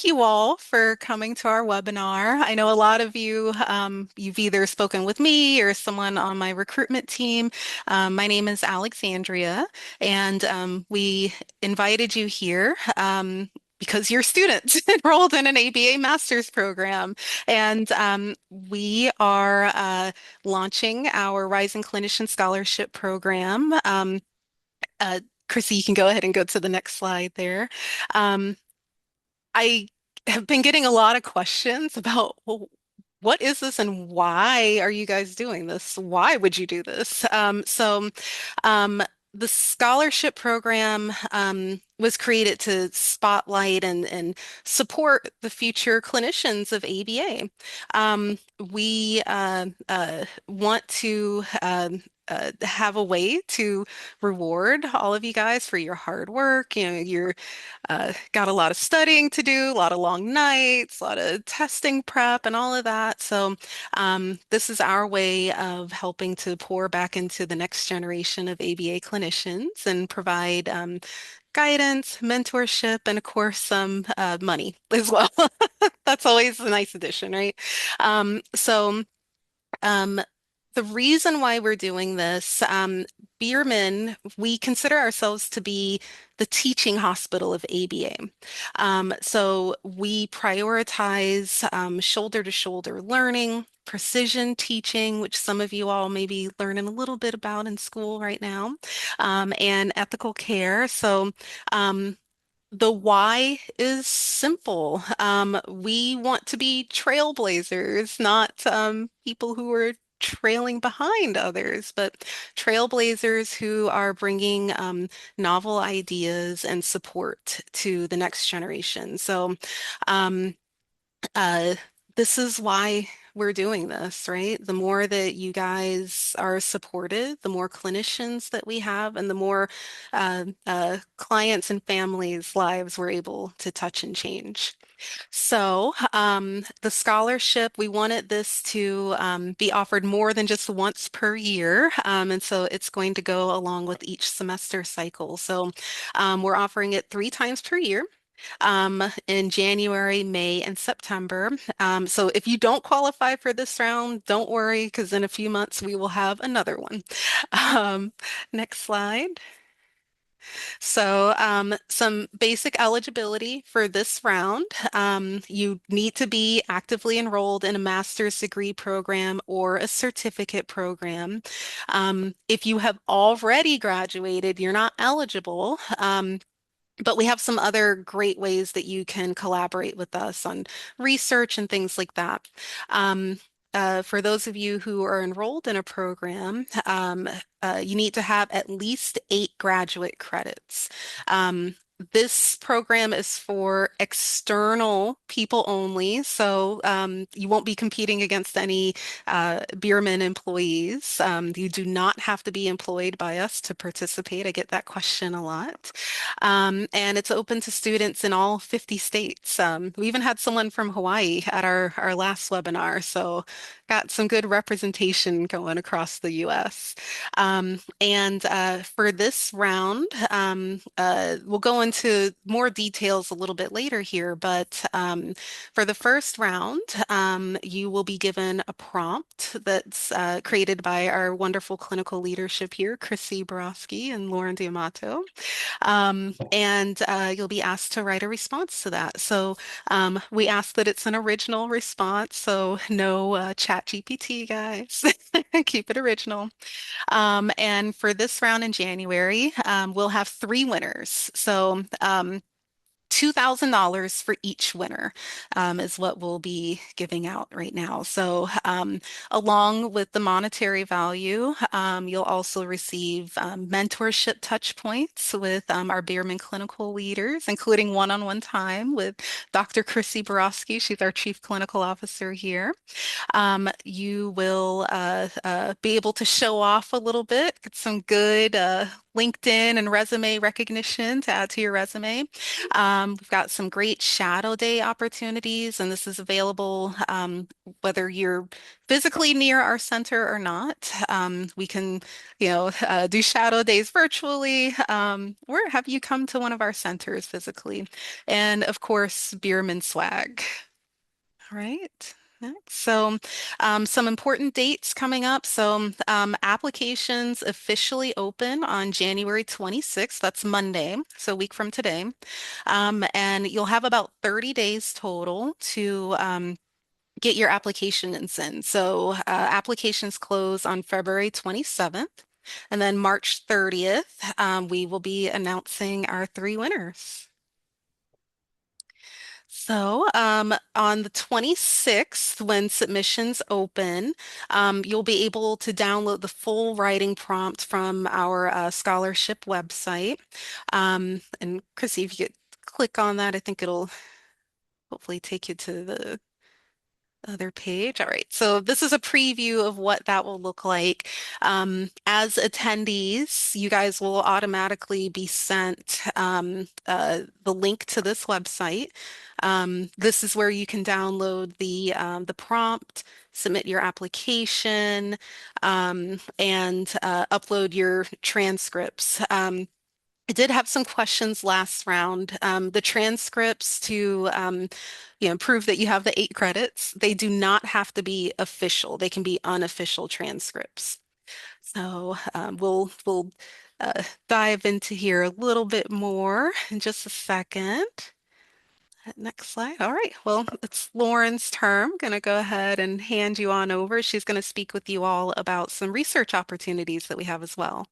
You all for coming to our webinar. I know a lot of you, you've either spoken with me or someone on my recruitment team. My name is Alexandria, and we invited you here because you're students enrolled in an ABA master's program. And we are launching our Rising Clinician Scholarship program. Uh, Chrissy, you can go ahead and go to the next slide there. Um, I have been getting a lot of questions about, well, what is this and why are you guys doing this? Why would you do this? Um, the scholarship program was created to spotlight and support the future clinicians of ABA. We want to have a way to reward all of you guys for your hard work. You know, you're got a lot of studying to do, a lot of long nights, a lot of testing prep, and all of that. So, this is our way of helping to pour back into the next generation of ABA clinicians and provide guidance, mentorship, and of course, some money as well. That's always a nice addition, right? So, um, the reason why we're doing this, Bierman, we consider ourselves to be the teaching hospital of ABA. So we prioritize shoulder to shoulder learning, precision teaching, which some of you all may be learning a little bit about in school right now, and ethical care. So the why is simple. We want to be trailblazers, not people who are trailing behind others, but trailblazers who are bringing novel ideas and support to the next generation. So, um, uh, this is why we're doing this, right? The more that you guys are supported, the more clinicians that we have, and the more clients and families' lives we're able to touch and change. So, the scholarship, we wanted this to be offered more than just once per year. And so it's going to go along with each semester cycle. So, we're offering it 3 times per year. In January, May, and September. So if you don't qualify for this round, don't worry, because in a few months we will have another one. Um, Next slide. So, some basic eligibility for this round. You need to be actively enrolled in a master's degree program or a certificate program. If you have already graduated, you're not eligible. But we have some other great ways that you can collaborate with us on research and things like that. Um, for those of you who are enrolled in a program, you need to have at least 8 graduate credits. Um, this program is for external people only, so you won't be competing against any Bierman employees. You do not have to be employed by us to participate. I get that question a lot. And it's open to students in all 50 states. We even had someone from Hawaii at our last webinar, so got some good representation going across the US. And for this round, we'll go into more details a little bit later here, but for the first round, you will be given a prompt that's created by our wonderful clinical leadership here, Chrissy Borowski and Lauren Diamato. And you'll be asked to write a response to that. So we ask that it's an original response, so no chat GPT, guys. Keep it original. And for this round in January, we'll have 3 winners. So $2,000 for each winner is what we'll be giving out right now. So, along with the monetary value, you'll also receive mentorship touch points with our Bierman clinical leaders, including one-on-one time with Dr. Chrissy Borowski. She's our Chief Clinical Officer here. You will be able to show off a little bit, get some good LinkedIn and resume recognition to add to your resume. We've got some great shadow day opportunities, and this is available whether you're physically near our center or not. We can, do shadow days virtually, or have you come to one of our centers physically. And of course, Bierman swag. All right. Next. So, some important dates coming up. So, applications officially open on January 26th. That's Monday, so a week from today. And you'll have about 30 days total to get your applications in. So, applications close on February 27th. And then March 30th, we will be announcing our three winners. So, on the 26th, when submissions open, you'll be able to download the full writing prompt from our scholarship website. And Chrissy, if you could click on that, I think it'll hopefully take you to the other page. All right. So this is a preview of what that will look like. As attendees, you guys will automatically be sent the link to this website. This is where you can download the prompt, submit your application, and upload your transcripts. I did have some questions last round. The transcripts to, prove that you have the 8 credits, they do not have to be official. They can be unofficial transcripts. So we'll dive into here a little bit more in just a second. Next slide. All right. Well, it's Lauren's turn. I'm going to go ahead and hand you on over. She's going to speak with you all about some research opportunities that we have as well.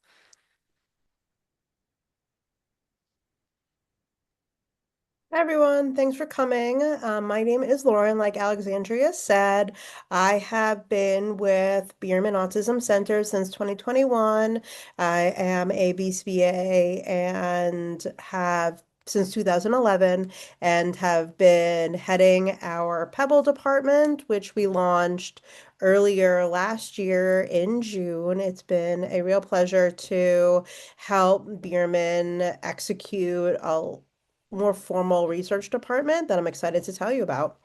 Hi everyone, thanks for coming. My name is Lauren. Like Alexandria said, I have been with Bierman Autism Centers since 2021. I am a BCBA and have since 2011 and have been heading our PEBBL department, which we launched earlier last year in June. It's been a real pleasure to help Bierman execute a more formal research department that I'm excited to tell you about.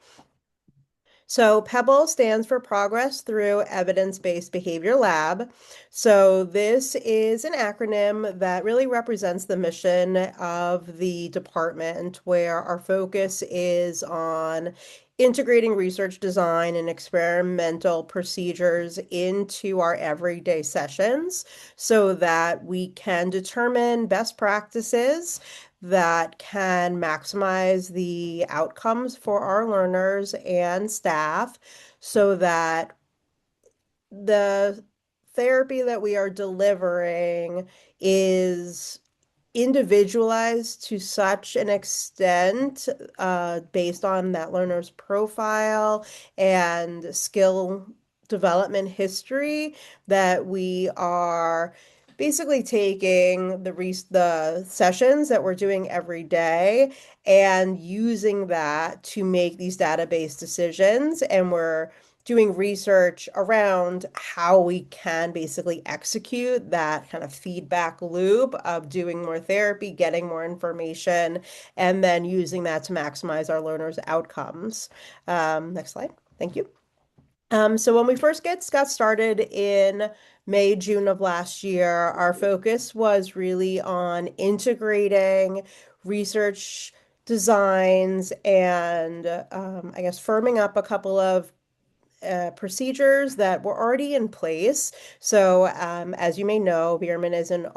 So PEBBL stands for Progress Through Evidence-Based Behavior Lab. So this is an acronym that really represents the mission of the department, where our focus is on integrating research design and experimental procedures into our everyday sessions so that we can determine best practices that can maximize the outcomes for our learners and staff so that the therapy that we are delivering is individualized to such an extent based on that learner's profile and skill development history that we are basically taking the sessions that we're doing every day and using that to make these database decisions, and we're doing research around how we can basically execute that kind of feedback loop of doing more therapy, getting more information, and then using that to maximize our learners' outcomes. Next slide. Thank you. So when we first got started in May, June of last year, our focus was really on integrating research designs and I guess firming up a couple of procedures that were already in place. So, as you may know, Bierman is an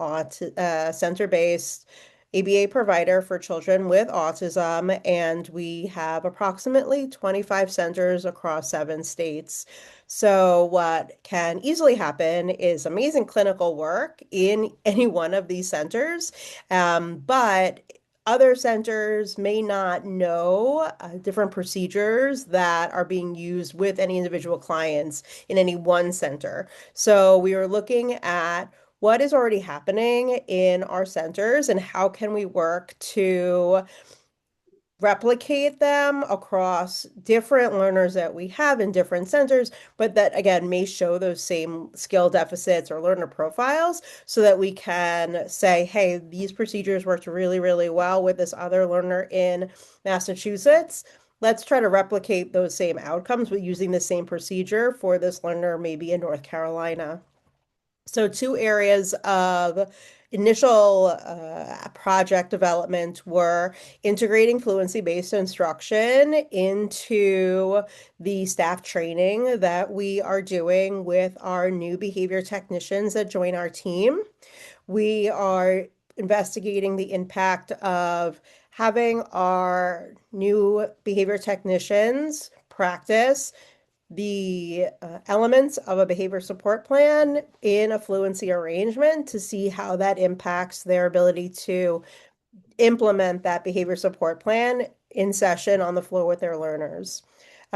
center-based ABA provider for children with autism, and we have approximately 25 centers across 7 states. So, what can easily happen is amazing clinical work in any one of these centers, but other centers may not know different procedures that are being used with any individual clients in any one center. So we are looking at what is already happening in our centers and how can we work to replicate them across different learners that we have in different centers, but that again may show those same skill deficits or learner profiles so that we can say, hey, these procedures worked really, really well with this other learner in Massachusetts. Let's try to replicate those same outcomes, but using the same procedure for this learner maybe in North Carolina. So two areas of initial project development were integrating fluency-based instruction into the staff training that we are doing with our new behavior technicians that join our team. We are investigating the impact of having our new behavior technicians practice the elements of a behavior support plan in a fluency arrangement to see how that impacts their ability to implement that behavior support plan in session on the floor with their learners.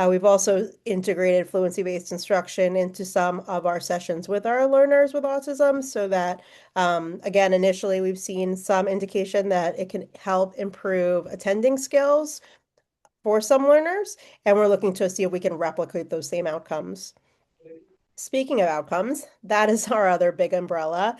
We've also integrated fluency-based instruction into some of our sessions with our learners with autism so that, again, initially we've seen some indication that it can help improve attending skills for some learners, and we're looking to see if we can replicate those same outcomes. Speaking of outcomes, that is our other big umbrella.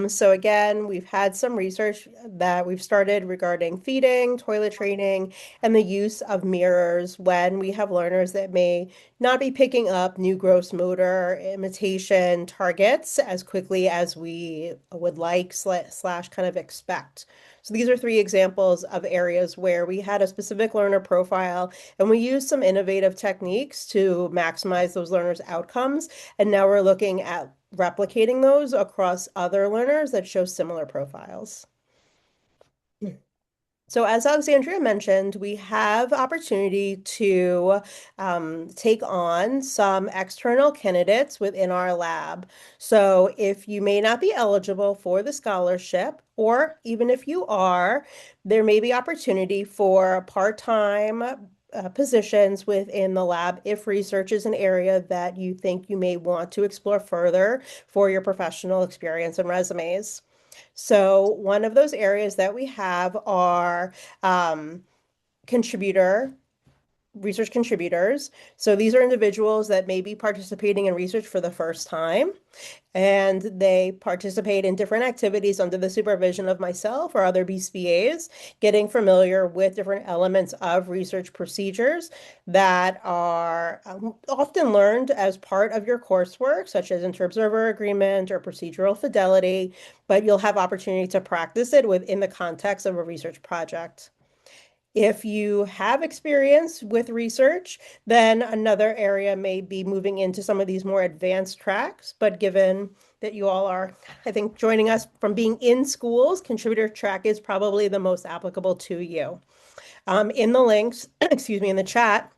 So again, we've had some research that we've started regarding feeding, toilet training, and the use of mirrors when we have learners that may not be picking up new gross motor imitation targets as quickly as we would like slash kind of expect. So these are three examples of areas where we had a specific learner profile and we used some innovative techniques to maximize those learners' outcomes. And now we're looking at replicating those across other learners that show similar profiles. So as Alexandria mentioned, we have opportunity to take on some external candidates within our lab. So if you may not be eligible for the scholarship, or even if you are, there may be opportunity for part-time positions within the lab if research is an area that you think you may want to explore further for your professional experience and resumes. So one of those areas that we have are contributor research contributors. So these are individuals that may be participating in research for the first time, and they participate in different activities under the supervision of myself or other BCBAs, getting familiar with different elements of research procedures that are often learned as part of your coursework, such as interobserver agreement or procedural fidelity, but you'll have opportunity to practice it within the context of a research project. If you have experience with research, then another area may be moving into some of these more advanced tracks. But given that you all are, I think, joining us from being in schools, contributor track is probably the most applicable to you. In the links, excuse me, in the chat,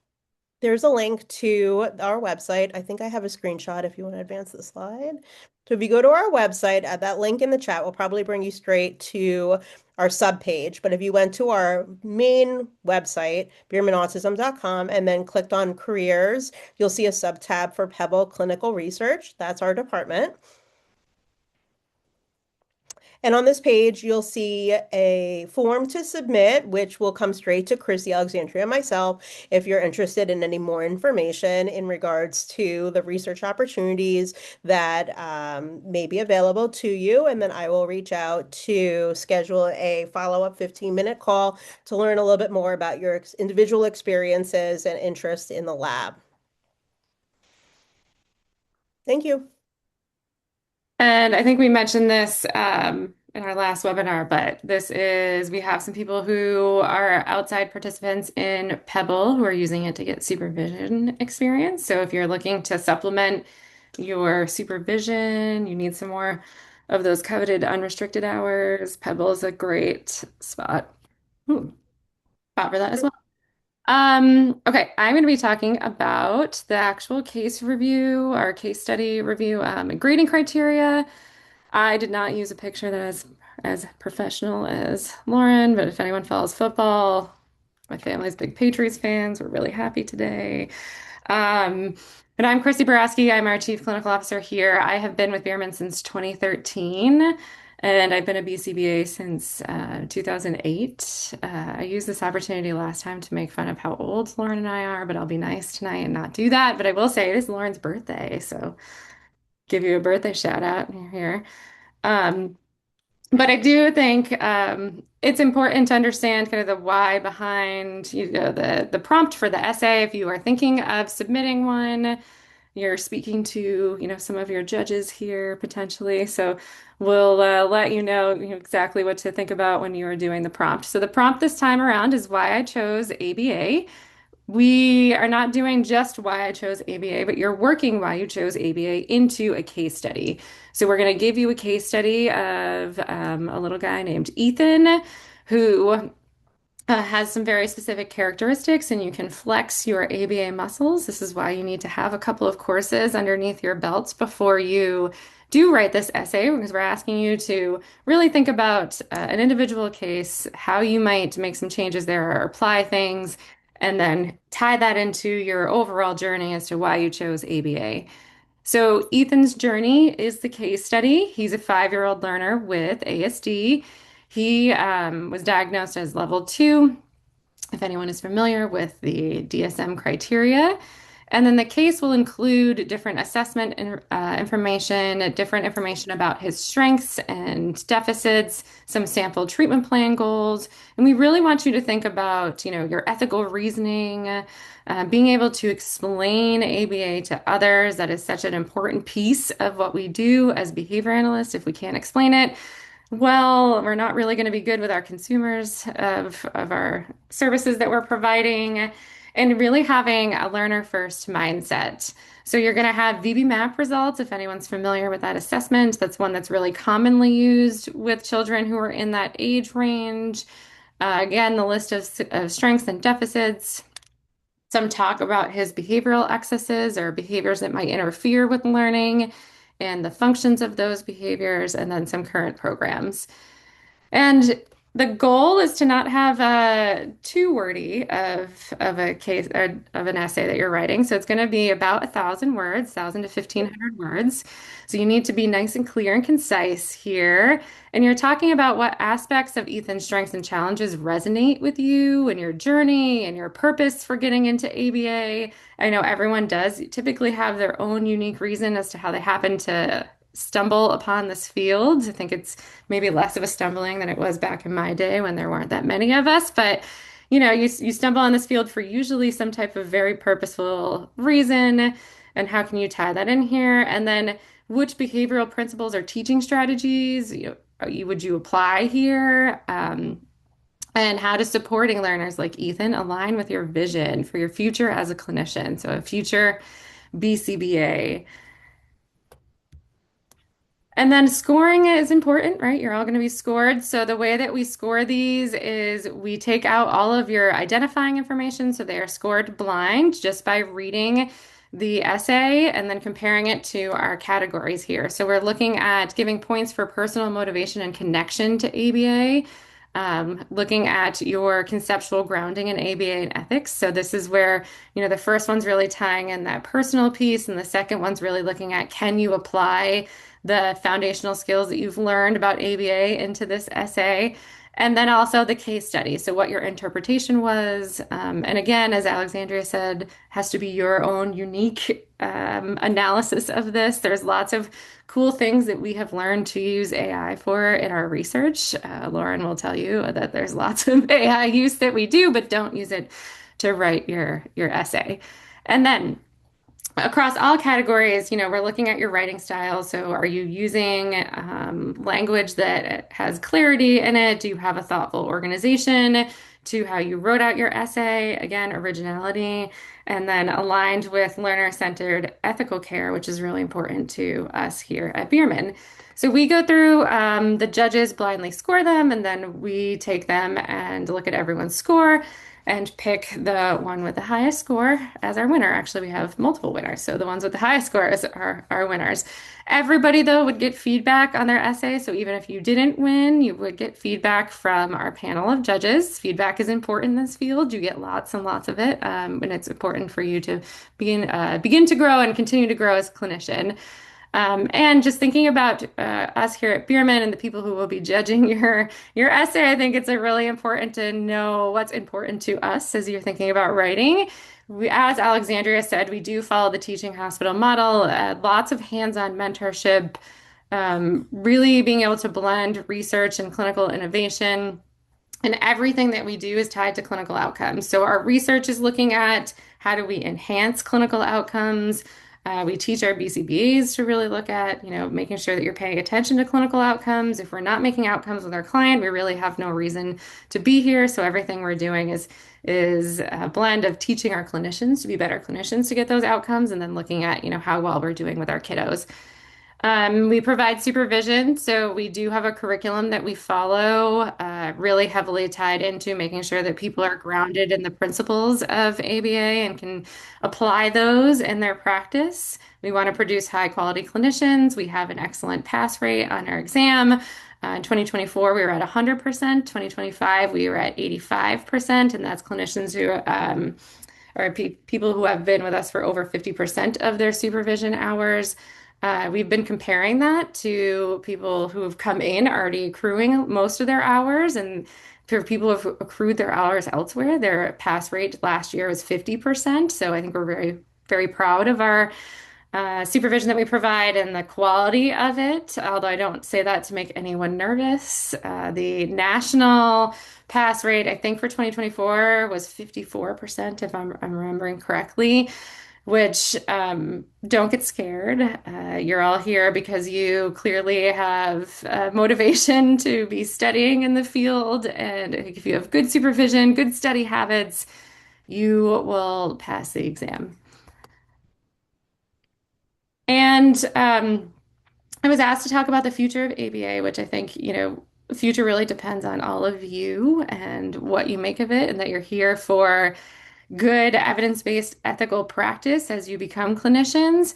there's a link to our website. I think I have a screenshot if you want to advance the slide. So if you go to our website, at that link in the chat will probably bring you straight to our subpage. But if you went to our main website, biermanautism.com, and then clicked on careers, you'll see a sub-tab for PEBBL Clinical Research. That's our department. And on this page, you'll see a form to submit, which will come straight to Chrissy, Alexandria, and myself if you're interested in any more information in regards to the research opportunities that may be available to you. And then I will reach out to schedule a follow-up 15-minute call to learn a little bit more about your individual experiences and interests in the lab. Thank you. And I think we mentioned this in our last webinar, but we have some people who are outside participants in PEBBL who are using it to get supervision experience. So if you're looking to supplement your supervision, you need some more of those coveted unrestricted hours, PEBBL is a great ooh, spot for that as well. Okay, I'm going to be talking about the actual case review, our case study review, grading criteria. I did not use a picture that is as professional as Lauren, but if anyone follows football, my family's big Patriots fans. We're really happy today. Um, and I'm Chrissy Boraski. I'm our Chief Clinical Officer here. I have been with Bierman since 2013. And I've been a BCBA since 2008. I used this opportunity last time to make fun of how old Lauren and I are, but I'll be nice tonight and not do that. But I will say it is Lauren's birthday, so give you a birthday shout out when you're here. Um, but I do think it's important to understand kind of the why behind, the prompt for the essay. If you are thinking of submitting one, you're speaking to, some of your judges here potentially. So we'll let you know exactly what to think about when you are doing the prompt. So the prompt this time around is why I chose ABA. We are not doing just why I chose ABA, but you're working why you chose ABA into a case study. So we're going to give you a case study of a little guy named Ethan who has some very specific characteristics, and you can flex your ABA muscles. This is why you need to have a couple of courses underneath your belt before you do write this essay, because we're asking you to really think about an individual case, how you might make some changes there or apply things, and then tie that into your overall journey as to why you chose ABA. So, Ethan's journey is the case study. He's a 5-year-old learner with ASD. He was diagnosed as level 2, if anyone is familiar with the DSM criteria. And then the case will include different assessment information, different information about his strengths and deficits, some sample treatment plan goals. And we really want you to think about, your ethical reasoning, being able to explain ABA to others. That is such an important piece of what we do as behavior analysts. If we can't explain it, well, we're not really going to be good with our consumers of our services that we're providing, and really having a learner first mindset. So you're going to have VB-MAP results, if anyone's familiar with that assessment. That's one that's really commonly used with children who are in that age range. Again, the list of strengths and deficits, some talk about his behavioral excesses or behaviors that might interfere with learning and the functions of those behaviors, and then some current programs. And the goal is to not have too wordy of a case or of an essay that you're writing. So it's going to be about 1,000 words, 1,000 to 1,500 words. So you need to be nice and clear and concise here. And you're talking about what aspects of Ethan's strengths and challenges resonate with you and your journey and your purpose for getting into ABA. I know everyone does typically have their own unique reason as to how they happen to stumble upon this field. I think it's maybe less of a stumbling than it was back in my day when there weren't that many of us. But you stumble on this field for usually some type of very purposeful reason. And how can you tie that in here? And then which behavioral principles or teaching strategies would you apply here? And how does supporting learners like Ethan align with your vision for your future as a clinician? So a future BCBA. And then scoring is important, right? You're all going to be scored. So the way that we score these is we take out all of your identifying information. So they are scored blind just by reading the essay and then comparing it to our categories here. So we're looking at giving points for personal motivation and connection to ABA, looking at your conceptual grounding in ABA and ethics. So this is where, the first one's really tying in that personal piece, and the second one's really looking at can you apply the foundational skills that you've learned about ABA into this essay. And then also the case study. So what your interpretation was. And again, as Alexandria said, has to be your own unique analysis of this. There's lots of cool things that we have learned to use AI for in our research. Lauren will tell you that there's lots of AI use that we do, but don't use it to write your essay. And then across all categories, we're looking at your writing style. So are you using language that has clarity in it? Do you have a thoughtful organization to how you wrote out your essay? Again, originality, and then aligned with learner-centered ethical care, which is really important to us here at Bierman. So we go through, the judges blindly score them, and then we take them and look at everyone's score and pick the one with the highest score as our winner. Actually, we have multiple winners, so the ones with the highest scores are our winners. Everybody, though, would get feedback on their essay, so even if you didn't win, you would get feedback from our panel of judges. Feedback is important in this field. You get lots and lots of it, and it's important for you to begin to grow and continue to grow as a clinician. And just thinking about us here at Bierman and the people who will be judging your essay, I think it's a really important to know what's important to us as you're thinking about writing. As Alexandria said, we do follow the teaching hospital model, lots of hands-on mentorship, really being able to blend research and clinical innovation. And everything that we do is tied to clinical outcomes. So our research is looking at how do we enhance clinical outcomes. We teach our BCBAs to really look at, making sure that you're paying attention to clinical outcomes. If we're not making outcomes with our client, we really have no reason to be here. So everything we're doing is a blend of teaching our clinicians to be better clinicians to get those outcomes, and then looking at, how well we're doing with our kiddos. We provide supervision, so we do have a curriculum that we follow, really heavily tied into making sure that people are grounded in the principles of ABA and can apply those in their practice. We want to produce high quality clinicians. We have an excellent pass rate on our exam. In 2024, we were at 100%. 2025, we were at 85%, and that's clinicians who or people who have been with us for over 50% of their supervision hours. We've been comparing that to people who have come in already accruing most of their hours, and for people who have accrued their hours elsewhere, their pass rate last year was 50%. So I think we're very, very proud of our supervision that we provide and the quality of it, although I don't say that to make anyone nervous. The national pass rate, I think for 2024 was 54%, if I'm remembering correctly, which don't get scared. You're all here because you clearly have motivation to be studying in the field. And if you have good supervision, good study habits, you will pass the exam. And I was asked to talk about the future of ABA, which I think, the future really depends on all of you and what you make of it, and that you're here for good evidence-based ethical practice as you become clinicians.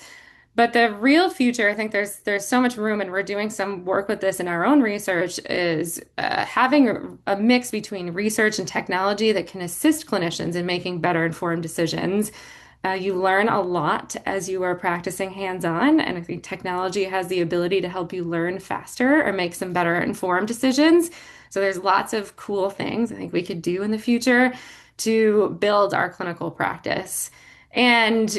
But the real future, I think there's so much room, and we're doing some work with this in our own research, is having a mix between research and technology that can assist clinicians in making better informed decisions. You learn a lot as you are practicing hands-on, and I think technology has the ability to help you learn faster or make some better informed decisions. So there's lots of cool things I think we could do in the future to build our clinical practice. And,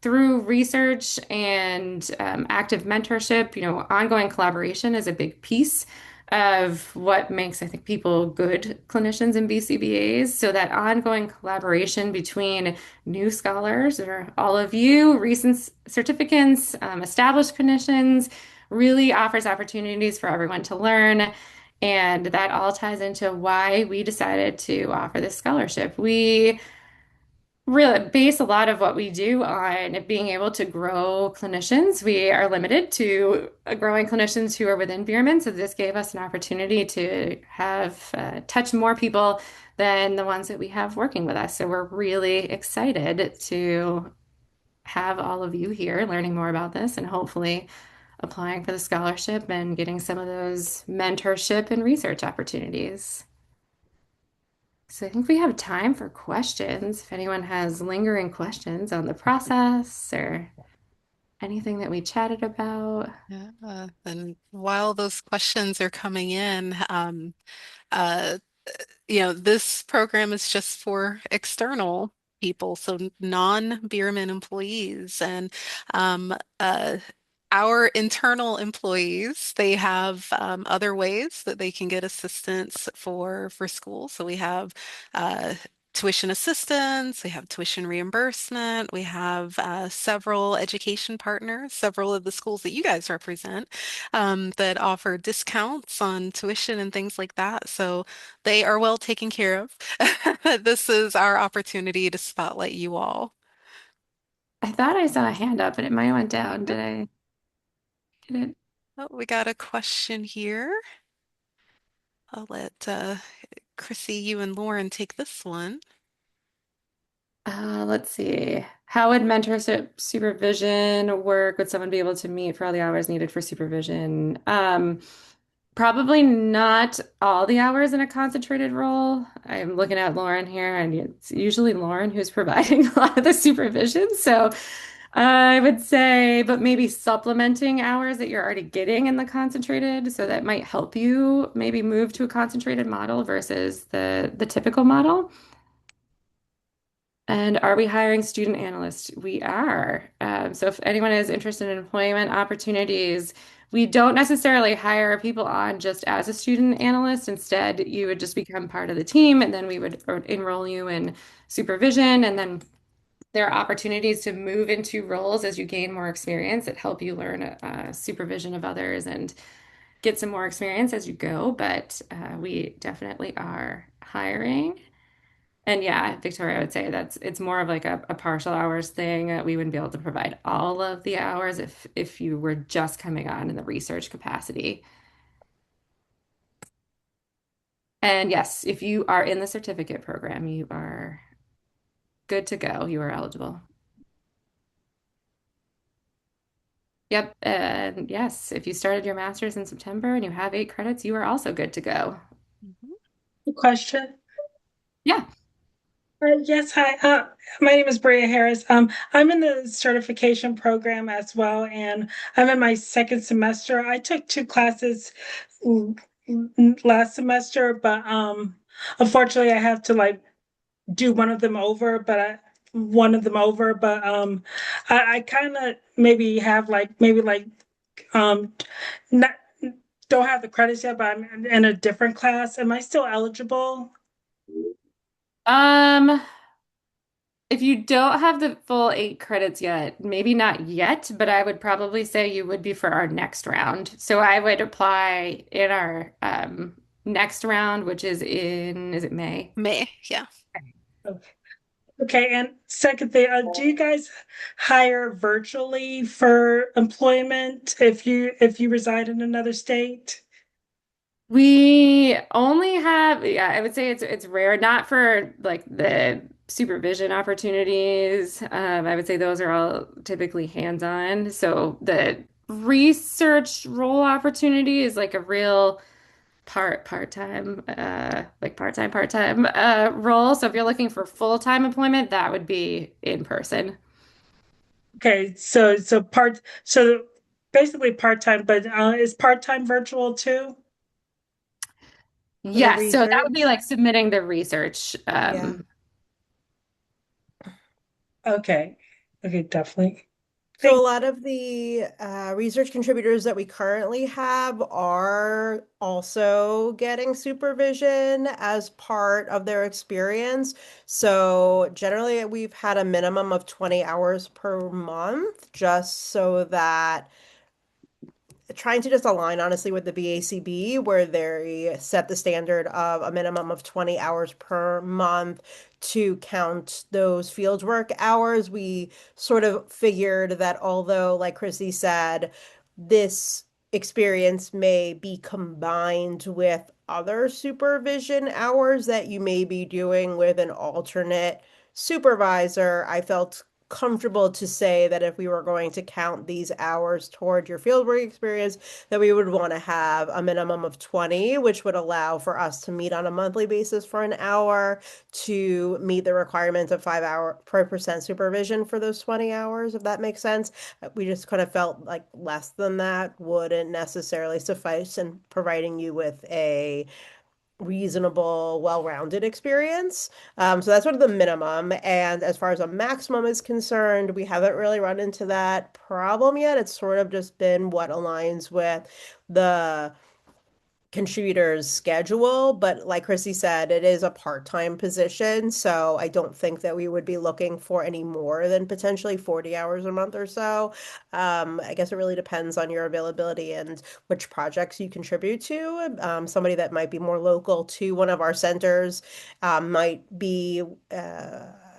through research and active mentorship, ongoing collaboration is a big piece of what makes, I think, people good clinicians and BCBAs. So that ongoing collaboration between new scholars, or all of you, recent certificates, established clinicians, really offers opportunities for everyone to learn. And that all ties into why we decided to offer this scholarship. We really base a lot of what we do on being able to grow clinicians. We are limited to growing clinicians who are within Bierman, so this gave us an opportunity to have touch more people than the ones that we have working with us. So we're really excited to have all of you here learning more about this and hopefully applying for the scholarship and getting some of those mentorship and research opportunities. So I think we have time for questions. If anyone has lingering questions on the process or anything that we chatted about. Yeah, and while those questions are coming in, uh, this program is just for external people, so non-Bierman employees. And uh, our internal employees, they have other ways that they can get assistance for school. So we have tuition assistance, we have tuition reimbursement, we have several education partners, several of the schools that you guys represent, that offer discounts on tuition and things like that. So they are well taken care of. This is our opportunity to spotlight you all. I thought I saw a hand up and it might have went down. Did I get it? Oh, we got a question here. I'll let Chrissy, you and Lauren take this one. Let's see. How would mentorship supervision work? Would someone be able to meet for all the hours needed for supervision? Probably not all the hours in a concentrated role. I'm looking at Lauren here, and it's usually Lauren who's providing a lot of the supervision. So I would say, but maybe supplementing hours that you're already getting in the concentrated, so that might help you maybe move to a concentrated model versus the typical model. And are we hiring student analysts? We are. So if anyone is interested in employment opportunities, we don't necessarily hire people on just as a student analyst. Instead, you would just become part of the team, and then we would enroll you in supervision, and then there are opportunities to move into roles as you gain more experience that help you learn supervision of others and get some more experience as you go. But we definitely are hiring. And yeah, Victoria, I would say it's more of like a partial hours thing. We wouldn't be able to provide all of the hours if you were just coming on in the research capacity. And yes, if you are in the certificate program, you are good to go. You are eligible. Yep. And yes, if you started your master's in September and you have 8 credits, you are also good to go. Mhm. Question. Yeah. Yes, hi. My name is Bria Harris. I'm in the certification program as well, and I'm in my second semester. I took two classes last semester, but unfortunately, I have to like do one of them over. But I kind of maybe have like um, not don't have the credits yet, but I'm in a different class. Am I still eligible? Um, if you don't have the full 8 credits yet, maybe not yet, but I would probably say you would be for our next round. So I would apply in our next round, which is it May? May, yeah. Okay, and second thing, do you guys hire virtually for employment if you reside in another state? We only have, yeah, I would say it's rare, not for like the supervision opportunities. I would say those are all typically hands-on. So the research role opportunity is like a real part-time role. So if you're looking for full-time employment, that would be in person. Okay, so basically part-time, but is part-time virtual too? For the Yes, so that would be research. like submitting the research. Yeah. Okay. Okay, definitely. So a Thank lot of the research contributors that we currently have are also getting supervision as part of their experience. So generally, we've had a minimum of 20 hours per month just so that trying to just align honestly with the BACB, where they set the standard of a minimum of 20 hours per month to count those fieldwork hours. We sort of figured that although, like Chrissy said, this experience may be combined with other supervision hours that you may be doing with an alternate supervisor, I felt comfortable to say that if we were going to count these hours toward your fieldwork experience, that we would want to have a minimum of 20, which would allow for us to meet on a monthly basis for an hour to meet the requirements of 5 hour per percent supervision for those 20 hours, if that makes sense. We just kind of felt like less than that wouldn't necessarily suffice in providing you with a reasonable, well-rounded experience. So that's sort of the minimum. And as far as a maximum is concerned, we haven't really run into that problem yet. It's sort of just been what aligns with the contributor's schedule, but like Chrissy said, it is a part-time position, so I don't think that we would be looking for any more than potentially 40 hours a month or so. I guess it really depends on your availability and which projects you contribute to. Somebody that might be more local to one of our centers might be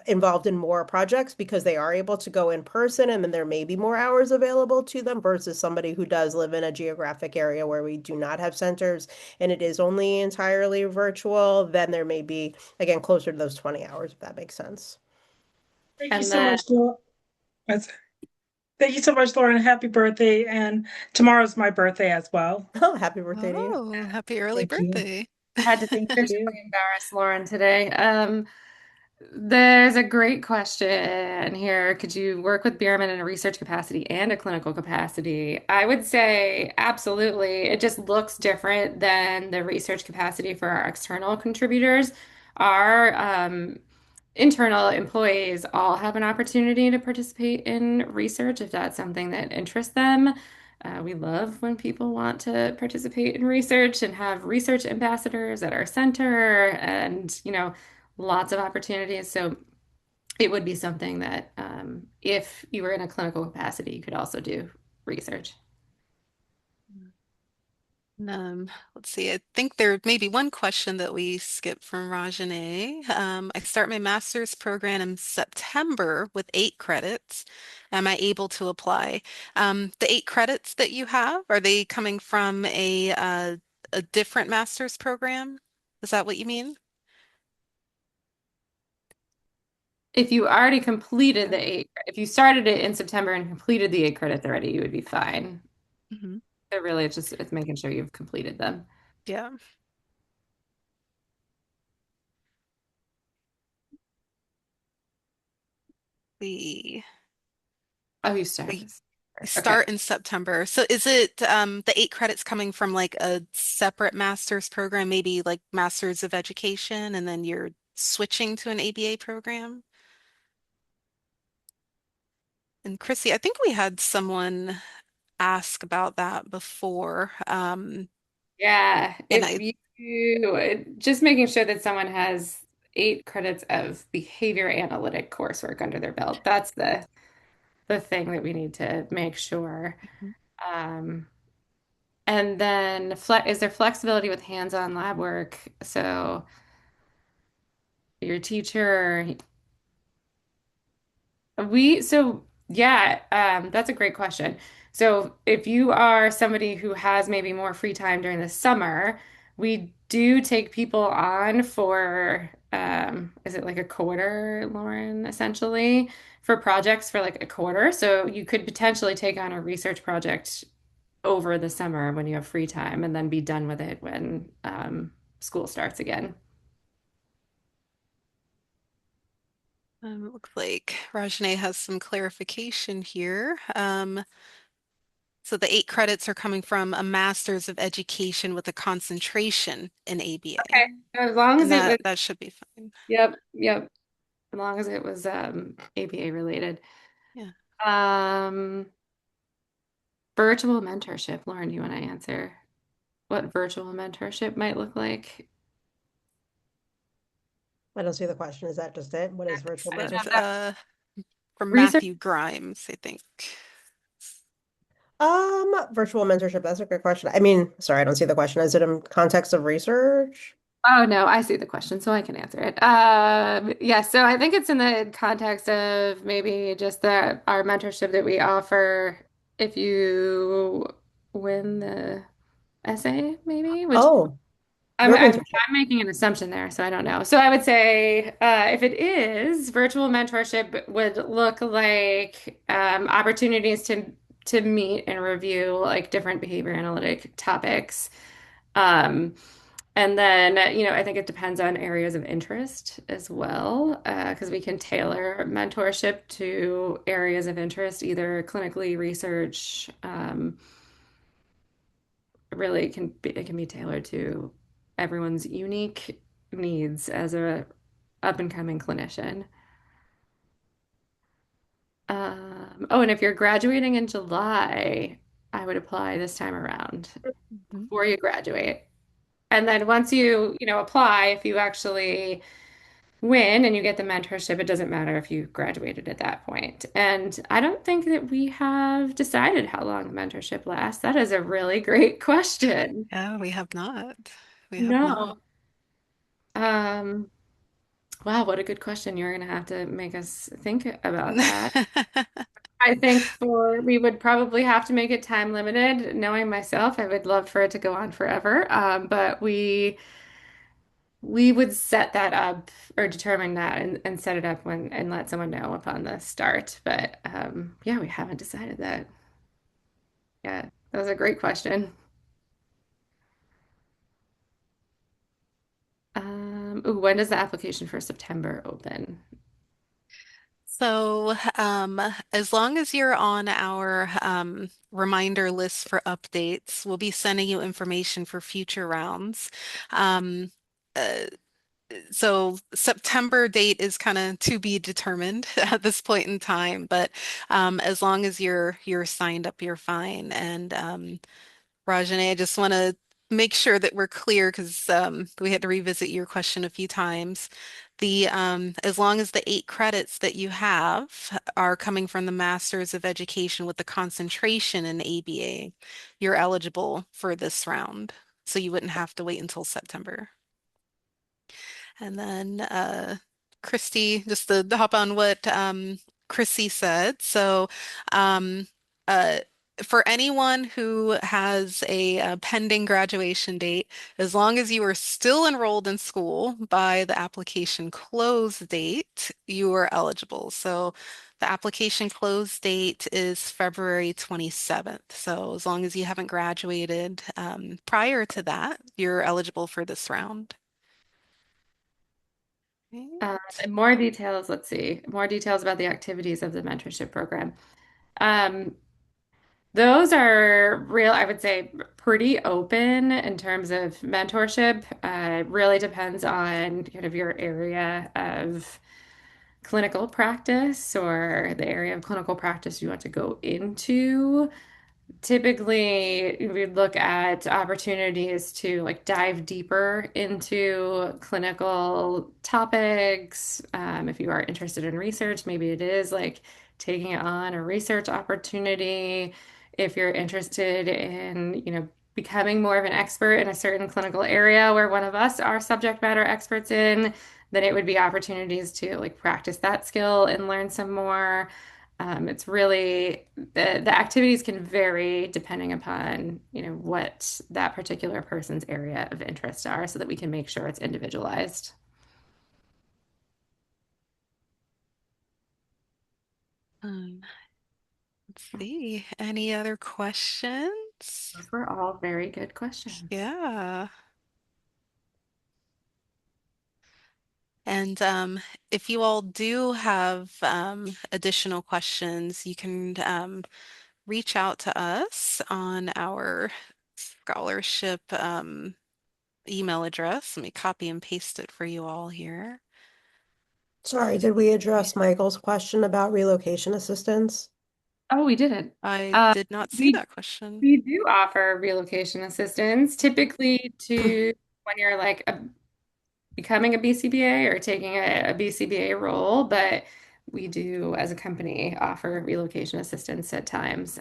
involved in more projects because they are able to go in person and then there may be more hours available to them versus somebody who does live in a geographic area where we do not have centers and it is only entirely virtual, then there may be, again, closer to those 20 hours, if that makes sense. you And so then much, Laura. Thank you so much, Laura, and happy birthday. And tomorrow's my birthday as well. Oh, happy birthday to you. Oh, happy early Thank you. birthday. I had to Thank intentionally you. embarrass Lauren today. There's a great question here. Could you work with Bierman in a research capacity and a clinical capacity? I would say absolutely. It just looks different than the research capacity for our external contributors. Our internal employees all have an opportunity to participate in research if that's something that interests them. We love when people want to participate in research and have research ambassadors at our center and, lots of opportunities. So it would be something that if you were in a clinical capacity, you could also do research. Let's see. I think there may be one question that we skipped from Rajane. I start my master's program in September with 8 credits. Am I able to apply? The 8 credits that you have, are they coming from a different master's program? Is that what you mean? If you already completed the Okay. eight, if you started it in September and completed the 8 credits already, you would be fine. Hmm. But really, it's making sure you've completed them. Yeah. The Oh, you so started you this. you Okay. start in September. So is it the 8 credits coming from like a separate master's program, maybe like Masters of Education, and then you're switching to an ABA program? And Chrissy, I think we had someone ask about that before. Yeah, And if I you just making sure that someone has 8 credits of behavior analytic coursework under their belt. That's the thing that we need to make sure. Mhm. Um, and then is there flexibility with hands-on lab work? So your teacher, yeah, that's a great question. So if you are somebody who has maybe more free time during the summer, we do take people on for is it like a quarter, Lauren, essentially, for projects for like a quarter. So you could potentially take on a research project over the summer when you have free time and then be done with it when school starts again. it looks like Rajane has some clarification here. So the 8 credits are coming from a Master's of Education with a concentration in ABA. Okay. As long as And it was, that should be fine. yep, yep. As long as it was ABA related. Yeah. Um, Virtual mentorship. Lauren, do you want to answer what virtual mentorship might look like? I don't see the question. Is that just it? What is virtual I That's know mentorship? that from research. Matthew Grimes, I think. Virtual mentorship, that's a good question. I mean, sorry, I don't see the question. Is it in context of research? Oh no, I see the question, so I can answer it. Yeah, so I think it's in the context of maybe just our mentorship that we offer if you win the essay, maybe, which Oh, I'm your I'm mentorship. I'm making an assumption there, so I don't know. So I would say if it is, virtual mentorship would look like opportunities to meet and review like different behavior analytic topics. Um, and then, I think it depends on areas of interest as well, because we can tailor mentorship to areas of interest, either clinically research, really it can be tailored to everyone's unique needs as a up and coming clinician. Oh, and if you're graduating in July, I would apply this time around Mhm. before you graduate. And then once apply, if you actually win and you get the mentorship, it doesn't matter if you graduated at that point. And I don't think that we have decided how long the mentorship lasts. That is a really great question. Yeah, we have not. We have not. No. Um, wow, what a good question. You're going to have to make us think about that. I think we would probably have to make it time limited. Knowing myself, I would love for it to go on forever. But we would set that up or determine that and set it up and let someone know upon the start. But yeah, we haven't decided that. Yeah, that was a great question. Ooh, when does the application for September open? So, as long as you're on our reminder list for updates, we'll be sending you information for future rounds. Um, uh, so September date is kind of to be determined at this point in time, but as long as you're signed up, you're fine. And Rajane, I just want to make sure that we're clear because we had to revisit your question a few times. The as long as the 8 credits that you have are coming from the Masters of Education with the concentration in ABA, you're eligible for this round. So you wouldn't have to wait until September. And then Christy, just to hop on what Chrissy said. So um, uh, for anyone who has a pending graduation date, as long as you are still enrolled in school by the application close date, you are eligible. So the application close date is February 27th. So as long as you haven't graduated prior to that, you're eligible for this round. Right. And more details, let's see, more details about the activities of the mentorship program. Um, those are real, I would say, pretty open in terms of mentorship. It really depends on kind of your area of clinical practice or the area of clinical practice you want to go into. Typically, we look at opportunities to like dive deeper into clinical topics. If you are interested in research, maybe it is like taking on a research opportunity. If you're interested in, becoming more of an expert in a certain clinical area where one of us are subject matter experts in, then it would be opportunities to like practice that skill and learn some more. It's really the activities can vary depending upon, what that particular person's area of interest are so that we can make sure it's individualized. Um, let's see. Any other questions? Those were all very good questions. Yeah. And if you all do have additional questions, you can reach out to us on our scholarship email address. Let me copy and paste it for you all here. Sorry, did we address Michael's question about relocation assistance? Oh, we didn't. I Um, did not see we that question. we do offer relocation assistance, typically to when you're like becoming a BCBA or taking a BCBA role, but we do, as a company, offer relocation assistance at times.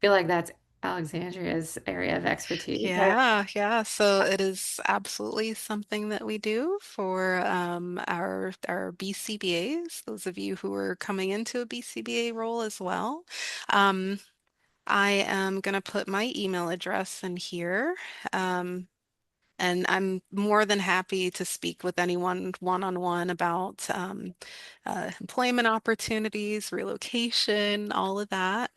Feel like that's Alexandria's area of expertise. Yeah, yeah. So it is absolutely something that we do for our BCBAs, those of you who are coming into a BCBA role as well. Um, I am going to put my email address in here. Um, and I'm more than happy to speak with anyone one-on-one about employment opportunities, relocation, all of that.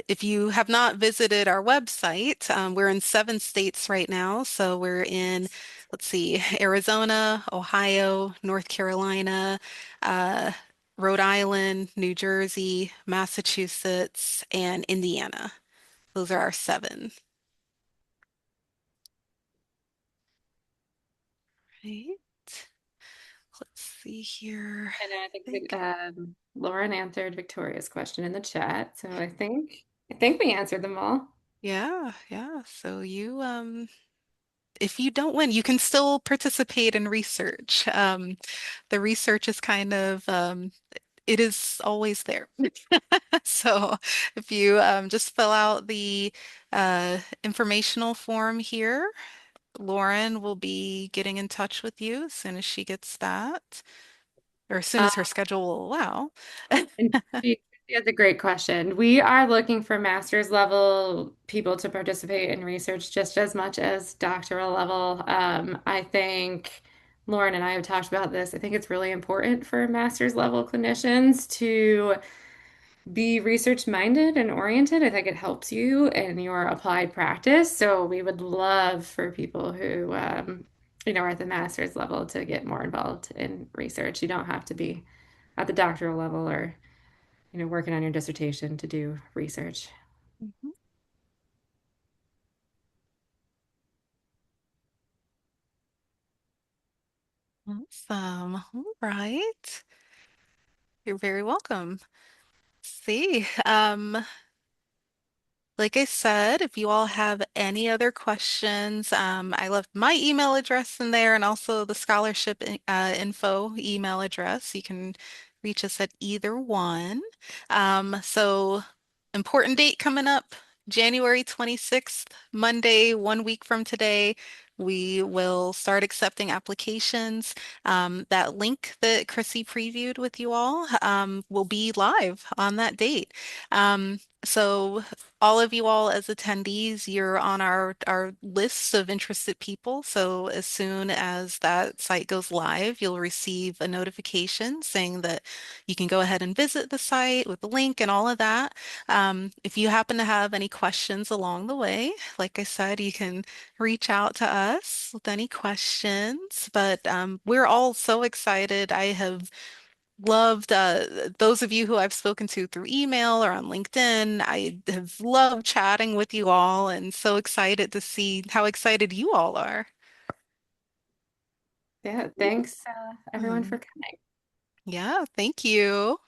If you have not visited our website, we're in 7 states right now. So we're in, let's see, Arizona, Ohio, North Carolina, uh, Rhode Island, New Jersey, Massachusetts, and Indiana. Those are our 7. Right. Let's see here. And I I think think, Lauren answered Victoria's question in the chat, so I think we answered them all. yeah, yeah. So you, if you don't win, you can still participate in research. The research is kind of, it is always there. So if you just fill out the informational form here, Lauren will be getting in touch with you as soon as she gets that, or as soon Um, as her schedule will allow. and she has a great question. We are looking for master's level people to participate in research just as much as doctoral level. I think Lauren and I have talked about this. I think it's really important for master's level clinicians to be research minded and oriented. I think it helps you in your applied practice. So we would love for people who, are at the master's level to get more involved in research. You don't have to be at the doctoral level or, working on your dissertation to do research. Mhm. Awesome. All right. You're very welcome. See, like I said, if you all have any other questions, I left my email address in there and also the scholarship info email address. You can reach us at either one. So important date coming up, January 26th, Monday, 1 week from today. We will start accepting applications. That link that Chrissy previewed with you all will be live on that date. So all of you all as attendees, you're on our list of interested people. So as soon as that site goes live, you'll receive a notification saying that you can go ahead and visit the site with the link and all of that. If you happen to have any questions along the way, like I said, you can reach out to us with any questions. But we're all so excited. I have loved those of you who I've spoken to through email or on LinkedIn. I have loved chatting with you all and so excited to see how excited you all are. Yeah, thanks everyone Hmm. for coming. Yeah, thank you.